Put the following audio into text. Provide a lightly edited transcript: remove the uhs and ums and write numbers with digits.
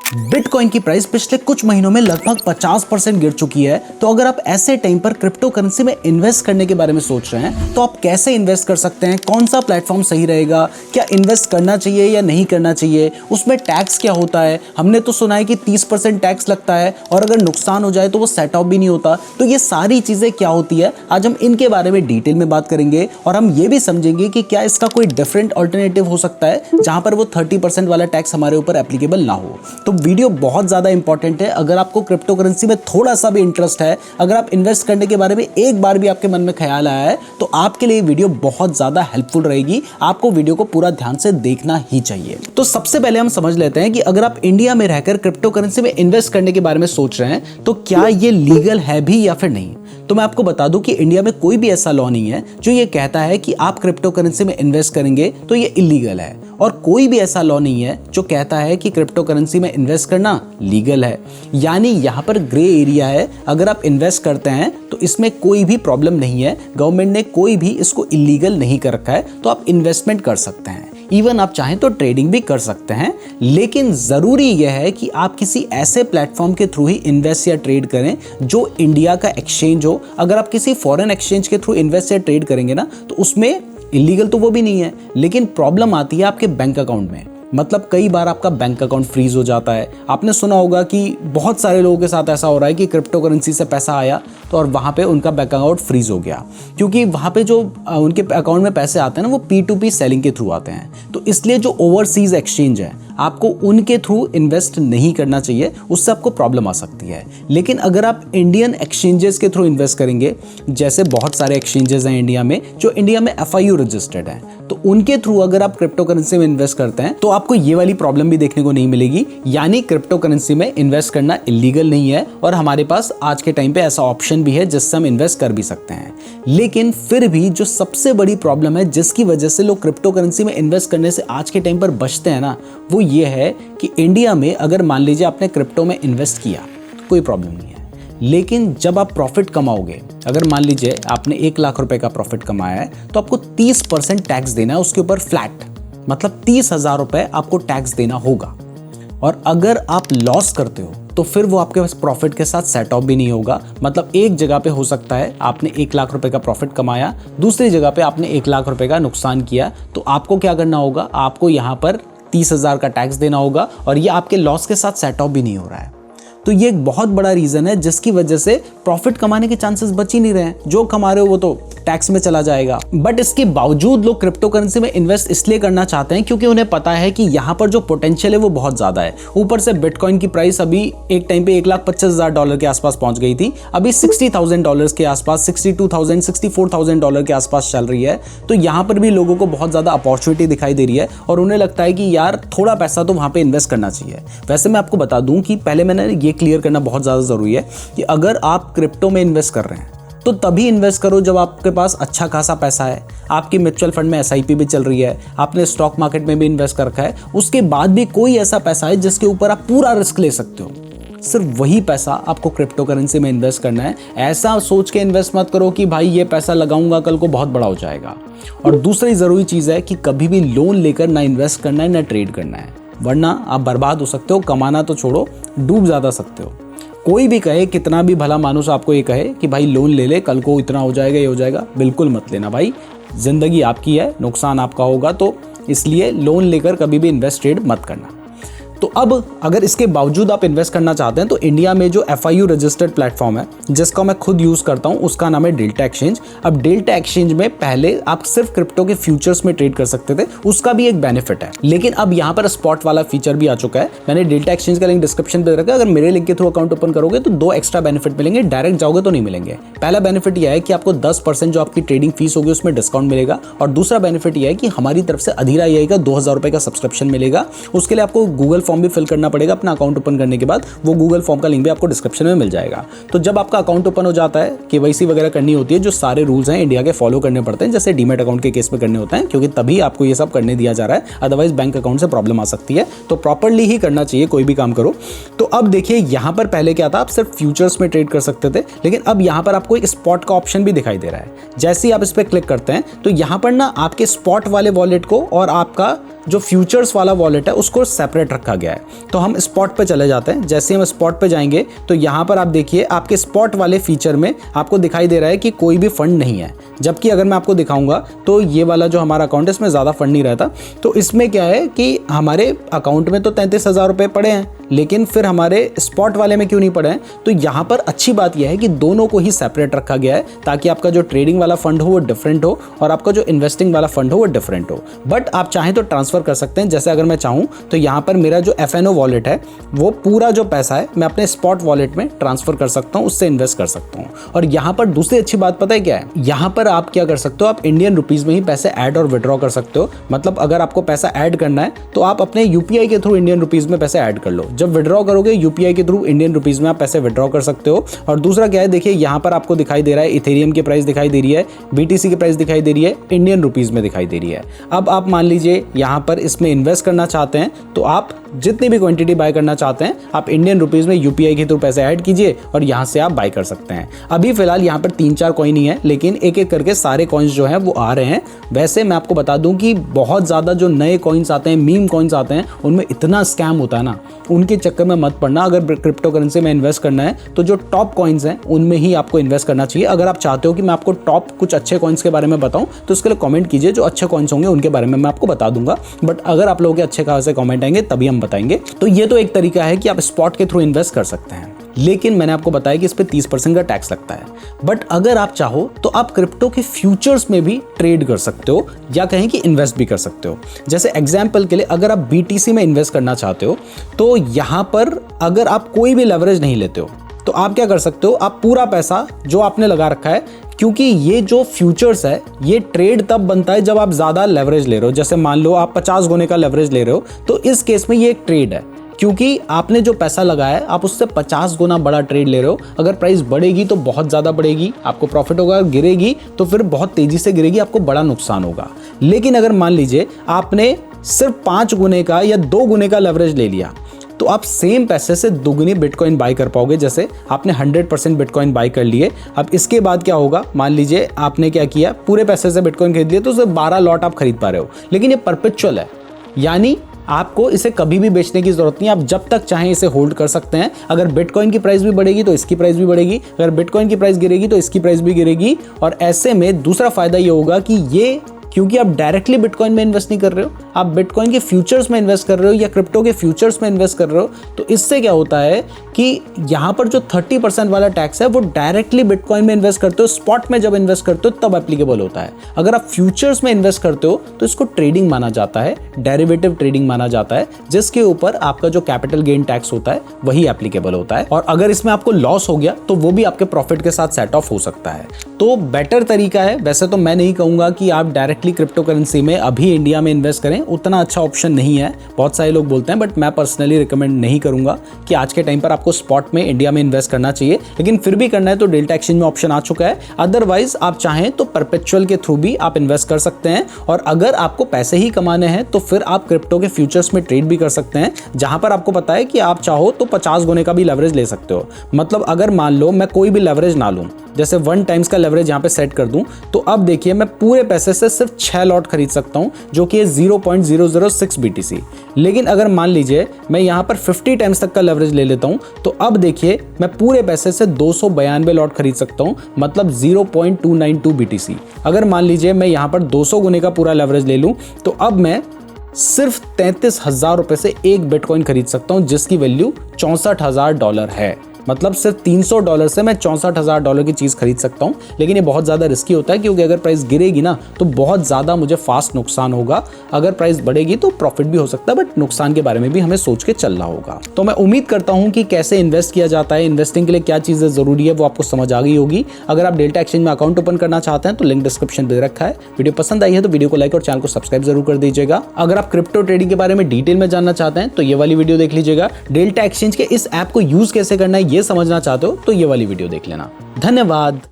Bitcoin की price पिछले कुछ महीनों में लगभग 50% गिर चुकी है। तो अगर आप ऐसे टाइम पर क्रिप्टो करेंसी में इन्वेस्ट करने के बारे में सोच रहे हैं तो आप कैसे इन्वेस्ट कर सकते हैं, कौन सा प्लेटफॉर्म सही रहेगा, क्या इन्वेस्ट करना चाहिए या नहीं करना चाहिए, उसमें टैक्स क्या होता है। हमने तो सुना है कि 30% टैक्स लगता है और अगर नुकसान हो जाए तो वो सेट ऑफ भी नहीं होता। तो ये सारी चीजें क्या होती है, आज हम इनके बारे में डिटेल में बात करेंगे और हम ये भी समझेंगे कि क्या इसका कोई डिफरेंट ऑल्टरनेटिव हो सकता है जहां पर वो 30% वाला टैक्स हमारे ऊपर एप्लीकेबल ना हो। तो वीडियो बहुत ज्यादा इंपॉर्टेंट है। अगर आपको क्रिप्टो करेंसी में थोड़ा सा भी इंटरेस्ट है, अगर आप इन्वेस्ट करने के बारे में एक बार भी आपके मन में ख्याल आया है तो आपके लिए वीडियो बहुत ज्यादा हेल्पफुल रहेगी। आपको वीडियो को पूरा ध्यान से देखना ही चाहिए। तो सबसे पहले हम समझ लेते हैं कि अगर आप इंडिया में रहकर क्रिप्टो करेंसी में इन्वेस्ट करने के बारे में सोच रहे हैं तो क्या ये लीगल है भी या फिर नहीं। तो मैं आपको बता दूं कि इंडिया में कोई भी ऐसा लॉ नहीं है जो ये कहता है कि आप क्रिप्टो करेंसी में इन्वेस्ट करेंगे तो ये इलीगल है, और कोई भी ऐसा लॉ नहीं है जो कहता है कि क्रिप्टो करेंसी में इन्वेस्ट करना लीगल है। यानी यहाँ पर ग्रे एरिया है। अगर आप इन्वेस्ट करते हैं तो इसमें कोई भी प्रॉब्लम नहीं है, गवर्नमेंट ने कोई भी इसको इलीगल नहीं कर रखा है, तो आप इन्वेस्टमेंट कर सकते हैं। इवन आप चाहें तो ट्रेडिंग भी कर सकते हैं, लेकिन जरूरी यह है कि आप किसी ऐसे प्लेटफॉर्म के थ्रू ही इन्वेस्ट या ट्रेड करें जो इंडिया का एक्सचेंज हो। अगर आप किसी फॉरेन एक्सचेंज के थ्रू इन्वेस्ट या ट्रेड करेंगे ना तो उसमें इलीगल तो वो भी नहीं है, लेकिन प्रॉब्लम आती है आपके बैंक अकाउंट में। मतलब कई बार आपका बैंक अकाउंट फ्रीज हो जाता है। आपने सुना होगा कि बहुत सारे लोगों के साथ ऐसा हो रहा है कि क्रिप्टो करेंसी से पैसा आया तो और वहाँ पे उनका बैंक अकाउंट फ्रीज हो गया, क्योंकि वहाँ पे जो उनके अकाउंट में पैसे आते हैं ना वो P2P सेलिंग के थ्रू आते हैं। तो इसलिए जो ओवरसीज एक्सचेंज है आपको उनके थ्रू इन्वेस्ट नहीं करना चाहिए, उससे आपको प्रॉब्लम आ सकती है। लेकिन अगर आप इंडियन एक्सचेंजेस के थ्रू इन्वेस्ट करेंगे, जैसे बहुत सारे एक्सचेंजेस हैं इंडिया में जो इंडिया में FIU रजिस्टर्ड है, तो उनके थ्रू अगर आप क्रिप्टो करेंसी में इन्वेस्ट करते हैं तो आपको ये वाली प्रॉब्लम भी देखने को नहीं मिलेगी। यानी क्रिप्टो करेंसी में इन्वेस्ट करना इलीगल नहीं है और हमारे पास आज के टाइम पे ऐसा ऑप्शन भी है जिससे हम इन्वेस्ट कर भी सकते हैं। लेकिन फिर भी जो सबसे बड़ी प्रॉब्लम है जिसकी वजह से लोग क्रिप्टो करेंसी में इन्वेस्ट करने से आज के टाइम पर बचते हैं ना, वो ये है कि इंडिया में अगर मान लीजिए आपने क्रिप्टो में इन्वेस्ट किया तो कोई प्रॉब्लम नहीं है, लेकिन जब आप प्रॉफिट कमाओगे, अगर मान लीजिए आपने 1 लाख रुपए का प्रॉफिट कमाया है तो आपको 30% टैक्स देना है उसके ऊपर फ्लैट, मतलब 30,000 रुपए आपको टैक्स देना होगा। और अगर आप लॉस करते हो तो फिर वो आपके पास प्रॉफिट के साथ सेट ऑफ भी नहीं होगा। मतलब एक जगह पे हो सकता है आपने 1 लाख रुपए का प्रॉफिट कमाया, दूसरी जगह पे आपने 1 लाख रुपए का नुकसान किया, तो आपको क्या करना होगा, आपको यहाँ पर 30,000 का टैक्स देना होगा और ये आपके लॉस के साथ सेट ऑफ भी नहीं हो रहा है। तो ये एक बहुत बड़ा रीजन है जिसकी वजह से प्रॉफिट कमाने के चांसेस बच ही नहीं रहे हैं। जो कमा रहे हो वो तो टैक्स में चला जाएगा। बट इसके बावजूद लोग क्रिप्टो करेंसी में इन्वेस्ट इसलिए करना चाहते हैं क्योंकि उन्हें पता है कि यहाँ पर जो पोटेंशियल है वो बहुत ज्यादा है। ऊपर से बिटकॉइन की प्राइस अभी एक टाइम पे $1,25,000 के आसपास पहुंच गई थी, अभी $60,000 के आसपास, $62,000 $64,000 के आसपास चल रही है। तो यहाँ पर भी लोगों को बहुत ज्यादा अपॉर्चुनिटी दिखाई दे रही है और उन्हें लगता है कि यार थोड़ा पैसा तो वहां पे इन्वेस्ट करना चाहिए। वैसे मैं आपको बता दूं कि पहले मैंने ये क्लियर करना बहुत ज़्यादा ज़रूरी है कि अगर आप क्रिप्टो में इन्वेस्ट कर रहे हैं तो तभी इन्वेस्ट करो जब आपके पास अच्छा खासा पैसा है, आपकी म्यूचुअल फंड में SIP भी चल रही है, आपने स्टॉक मार्केट में भी इन्वेस्ट कर रखा है, उसके बाद भी कोई ऐसा पैसा है जिसके ऊपर आप पूरा रिस्क ले सकते हो। सिर्फ वही पैसा आपको क्रिप्टो करेंसी में इन्वेस्ट करना है। ऐसा सोच के इन्वेस्ट मत करो कि भाई ये पैसा लगाऊंगा कल को बहुत बड़ा हो जाएगा। और दूसरी ज़रूरी चीज़ है कि कभी भी लोन लेकर ना इन्वेस्ट करना है ना ट्रेड करना है, वरना आप बर्बाद हो सकते हो। कमाना तो छोड़ो, डूब ज़्यादा सकते हो। कोई भी कहे, कितना भी भला मानुस आपको ये कहे कि भाई लोन ले ले कल को इतना हो जाएगा ये हो जाएगा, बिल्कुल मत लेना भाई। जिंदगी आपकी है, नुकसान आपका होगा, तो इसलिए लोन लेकर कभी भी इन्वेस्ट ट्रेड मत करना। तो अब अगर इसके बावजूद आप इन्वेस्ट करना चाहते हैं तो इंडिया में जो FIU रजिस्टर्ड प्लेटफॉर्म है जिसका मैं खुद यूज करता हूं उसका नाम है डेल्टा एक्सचेंज। अब डेल्टा एक्सचेंज में पहले आप सिर्फ क्रिप्टो के फ्यूचर्स में ट्रेड कर सकते थे, उसका भी एक बेनिफिट है, लेकिन अब यहाँ पर स्पॉट वाला फीचर भी आ चुका है। मैंने डेल्टा एक्सचेंज का लिंक डिस्क्रिप्शन पे रखा है, अगर मेरे लिंक के थ्रू अकाउंट ओपन करोगे तो 2 एक्स्ट्रा बेनिफिट मिलेंगे, डायरेक्ट जाओगे तो नहीं मिलेंगे। पहला बेनिफिट यह है कि आपको 10% जो आपकी ट्रेडिंग फीस होगी उसमें डिस्काउंट मिलेगा, और दूसरा बेनिफिट यह है कि हमारी तरफ से अधीरा यही का 2,000 रुपए का सब्सक्रिप्शन मिलेगा। उसके लिए आपको गूगल फॉर्म भी फिल करना पड़ेगा अपना अकाउंट ओपन करने के बाद, वो गूगल फॉर्म का लिंक भी आपको डिस्क्रिप्शन में मिल जाएगा। तो जब आपका अकाउंट ओपन हो जाता है, KYC वगैरह करनी होती है, जो सारे रूल्स हैं इंडिया के फॉलो करने पड़ते हैं, जैसे डीमैट अकाउंट के केस में करने होते हैं, क्योंकि तभी आपको ये सब करने दिया जा रहा है, अदरवाइज बैंक अकाउंट से प्रॉब्लम आ सकती है। तो प्रॉपर्ली ही करना चाहिए कोई भी काम करो। तो अब देखिए यहाँ पर पहले क्या था, आप सिर्फ फ्यूचर्स में ट्रेड कर सकते थे, लेकिन अब यहाँ पर आपको एक स्पॉट का ऑप्शन भी दिखाई दे रहा है। जैसे ही आप इस पर क्लिक करते हैं तो यहाँ पर ना आपके स्पॉट वाले वॉलेट को और आपका जो फ्यूचर्स वाला वॉलेट है उसको सेपरेट रखा गया है। तो हम स्पॉट पे चले जाते हैं। जैसे हम स्पॉट पे जाएंगे तो यहाँ पर आप देखिए आपके स्पॉट वाले फीचर में आपको दिखाई दे रहा है कि कोई भी फंड नहीं है, जबकि अगर मैं आपको दिखाऊंगा तो ये वाला जो हमारा अकाउंट है इसमें ज़्यादा फंड नहीं रहता। तो इसमें क्या है कि हमारे अकाउंट में तो 33,000 रुपये पड़े हैं, लेकिन फिर हमारे स्पॉट वाले में क्यों नहीं पड़े हैं? तो यहाँ पर अच्छी बात यह है कि दोनों को ही सेपरेट रखा गया है ताकि आपका जो ट्रेडिंग वाला फंड हो वो डिफरेंट हो और आपका जो इन्वेस्टिंग वाला फंड हो वो डिफरेंट हो। बट आप चाहें तो ट्रांसफर कर सकते हैं। जैसे अगर मैं चाहूँ तो यहाँ पर मेरा जो FNO वॉलेट है वो पूरा जो पैसा है मैं अपने स्पॉट वॉलेट में ट्रांसफर कर सकता हूँ, उससे इन्वेस्ट कर सकता हूँ। और यहाँ पर दूसरी अच्छी बात पता है क्या है? यहाँ पर आप क्या कर सकते हो, आप इंडियन रुपीज में ही पैसे ऐड और विड्रॉ कर सकते हो। मतलब अगर आपको पैसा ऐड करना है तो आप अपने UPI के थ्रू इंडियन रुपीज में पैसे ऐड कर लो। जब विड्रॉ करोगे UPI के थ्रू इंडियन रुपीज में आप पैसे विड्रॉ कर सकते हो। और दूसरा क्या है, देखिए यहाँ पर आपको दिखाई दे रहा है इथेरियम की प्राइस दिखाई दे रही है, BTC की प्राइस दिखाई दे रही है, इंडियन रुपीज में दिखाई दे रही है। अब आप मान लीजिए यहाँ पर इसमें इन्वेस्ट करना चाहते हैं तो आप जितनी भी क्वांटिटी बाय करना चाहते हैं आप इंडियन रुपीज में UPI के थ्रू पैसे ऐड कीजिए और यहाँ से आप बाय कर सकते हैं। अभी फिलहाल यहाँ पर 3-4 कॉइन ही है, लेकिन एक एक करके सारे कॉइन्स जो हैं वो आ रहे हैं। वैसे मैं आपको बता दूं कि बहुत ज़्यादा जो नए कॉइन्स आते हैं, मीम कॉइन्स आते हैं, उनमें इतना स्कैम होता है ना, उनके चक्कर में मत पड़ना। अगर क्रिप्टो करेंसी में इन्वेस्ट करना है तो जो टॉप कॉइन्स हैं उनमें ही आपको इन्वेस्ट करना चाहिए। अगर आप चाहते हो कि मैं आपको टॉप कुछ अच्छे कॉइन्स के बारे में बताऊं तो उसके लिए कमेंट कीजिए, जो अच्छे कॉइन्स होंगे उनके बारे में मैं आपको बता दूंगा। बट अगर आप लोगों के अच्छे खासे कमेंट आएंगे तभी हम बताएंगे। तो ये तो एक तरीका है कि आप स्पॉट के थ्रू इन्वेस्ट कर सकते हैं, लेकिन मैंने आपको बताया कि इस पे 30% का टैक्स लगता है। बट अगर आप चाहो तो आप क्रिप्टो के फ्यूचर्स में भी ट्रेड कर सकते हो या कहें कि इन्वेस्ट भी कर सकते हो। जैसे एग्जांपल के लिए अगर आप BTC में इन्वेस्ट करना चाहते हो तो यहाँ पर अगर आप कोई भी लेवरेज नहीं लेते हो तो आप क्या कर सकते हो, आप पूरा पैसा जो आपने लगा रखा है, क्योंकि ये जो फ्यूचर्स है ये ट्रेड तब बनता है जब आप ज़्यादा लेवरेज ले रहे हो। जैसे मान लो आप 50 गुने का लेवरेज ले रहे हो तो इस केस में ये एक ट्रेड है, क्योंकि आपने जो पैसा लगाया है आप उससे 50 गुना बड़ा ट्रेड ले रहे हो। अगर प्राइस बढ़ेगी तो बहुत ज़्यादा बढ़ेगी, आपको प्रॉफिट होगा, गिरेगी तो फिर बहुत तेज़ी से गिरेगी, आपको बड़ा नुकसान होगा। लेकिन अगर मान लीजिए आपने सिर्फ 5 गुने का या 2 गुने का लेवरेज ले लिया तो आप सेम पैसे से दुगनी बिटकॉइन बाय कर पाओगे। जैसे आपने 100% बिटकॉइन बाय कर लिए। अब इसके बाद क्या होगा, मान लीजिए आपने क्या किया, पूरे पैसे से बिटकॉइन खरीद लिए तो सिर्फ 12 लॉट आप खरीद पा रहे हो, लेकिन ये परपेचुअल है, यानी आपको इसे कभी भी बेचने की जरूरत नहीं है। आप जब तक चाहें इसे होल्ड कर सकते हैं। अगर बिटकॉइन की प्राइस भी बढ़ेगी तो इसकी प्राइस भी बढ़ेगी, अगर बिटकॉइन की प्राइस गिरेगी तो इसकी प्राइस भी गिरेगी। और ऐसे में दूसरा फायदा ये होगा कि ये, क्योंकि आप डायरेक्टली बिटकॉइन में इन्वेस्ट नहीं कर रहे हो, आप बिटकॉइन के फ्यूचर्स में इन्वेस्ट कर रहे हो या क्रिप्टो के फ्यूचर्स में इन्वेस्ट कर रहे हो, तो इससे क्या होता है कि यहाँ पर जो 30% वाला टैक्स है वो डायरेक्टली बिटकॉइन में इन्वेस्ट करते हो, स्पॉट में जब इन्वेस्ट करते हो तब एप्लीकेबल होता है। अगर आप फ्यूचर्स में इन्वेस्ट करते हो तो इसको ट्रेडिंग माना जाता है, डेरिवेटिव ट्रेडिंग माना जाता है, जिसके ऊपर आपका जो कैपिटल गेन टैक्स होता है वही एप्लीकेबल होता है। और अगर इसमें आपको लॉस हो गया तो वो भी आपके प्रॉफिट के साथ सेट ऑफ हो सकता है। तो बेटर तरीका है, वैसे तो मैं नहीं कहूंगा कि आप डायरेक्टली क्रिप्टो करेंसी में अभी इंडिया में इन्वेस्ट करें, उतना अच्छा ऑप्शन नहीं है, बहुत सारे लोग बोलते हैं, बट मैं पर्सनली रिकमेंड नहीं करूंगा कि आज के टाइम पर आपको स्पॉट में इंडिया में इन्वेस्ट करना चाहिए। लेकिन फिर भी करना है तो डेल्टा एक्सचेंज में ऑप्शन आ चुका है। अदरवाइज आप चाहें तो परपेचुअल के थ्रू भी आप इन्वेस्ट कर सकते हैं। और अगर आपको पैसे ही कमाने हैं तो फिर आप क्रिप्टो के फ्यूचर्स में ट्रेड भी कर सकते हैं, जहां पर आपको पता है कि आप चाहो तो 50 गुने का भी लेवरेज ले सकते हो। मतलब अगर मान लो मैं कोई भी लेवरेज ना लूं, जैसे 1 टाइम्स का लेवरेज यहाँ पे सेट कर दूं, तो अब देखिए मैं पूरे पैसे से सिर्फ 6 लॉट खरीद सकता हूं, जो कि 0.006 BTC। लेकिन अगर मान लीजिए मैं यहाँ पर 50 टाइम्स तक का लेवरेज ले लेता हूं, तो अब देखिए मैं पूरे पैसे से 292 लॉट खरीद सकता हूं, मतलब 0.292 BTC। अगर मान लीजिए मैं यहाँ पर 200 गुने का पूरा लेवरेज ले लूं, तो अब मैं सिर्फ 33,000 रुपए से एक बिटकॉइन खरीद सकता हूं, जिसकी वैल्यू $64,000 है। मतलब सिर्फ $300 से मैं $64,000 की चीज़ खरीद सकता हूँ। लेकिन ये बहुत ज़्यादा रिस्की होता है, क्योंकि अगर प्राइस गिरेगी ना तो बहुत ज़्यादा मुझे फास्ट नुकसान होगा। अगर प्राइस बढ़ेगी तो प्रॉफिट भी हो सकता है, बट नुकसान के बारे में भी हमें सोच के चलना होगा। तो मैं उम्मीद करता हूँ कि कैसे इन्वेस्ट किया जाता है, इन्वेस्टिंग के लिए क्या चीज़ें ज़रूरी है, वो आपको समझ आ गई होगी। अगर आप डेल्टा एक्सचेंज में अकाउंट ओपन करना चाहते हैं तो लिंक डिस्क्रिप्शन में दे रखा है। वीडियो पसंद आई है तो वीडियो को लाइक और चैनल को सब्सक्राइब जरूर कर दीजिएगा। अगर आप क्रिप्टो ट्रेडिंग के बारे में डिटेल में जानना चाहते हैं तो ये वाली वीडियो देख लीजिएगा। डेल्टा एक्सचेंज के इस ऐप को यूज कैसे करना है ये समझना चाहते हो तो ये वाली वीडियो देख लेना। धन्यवाद।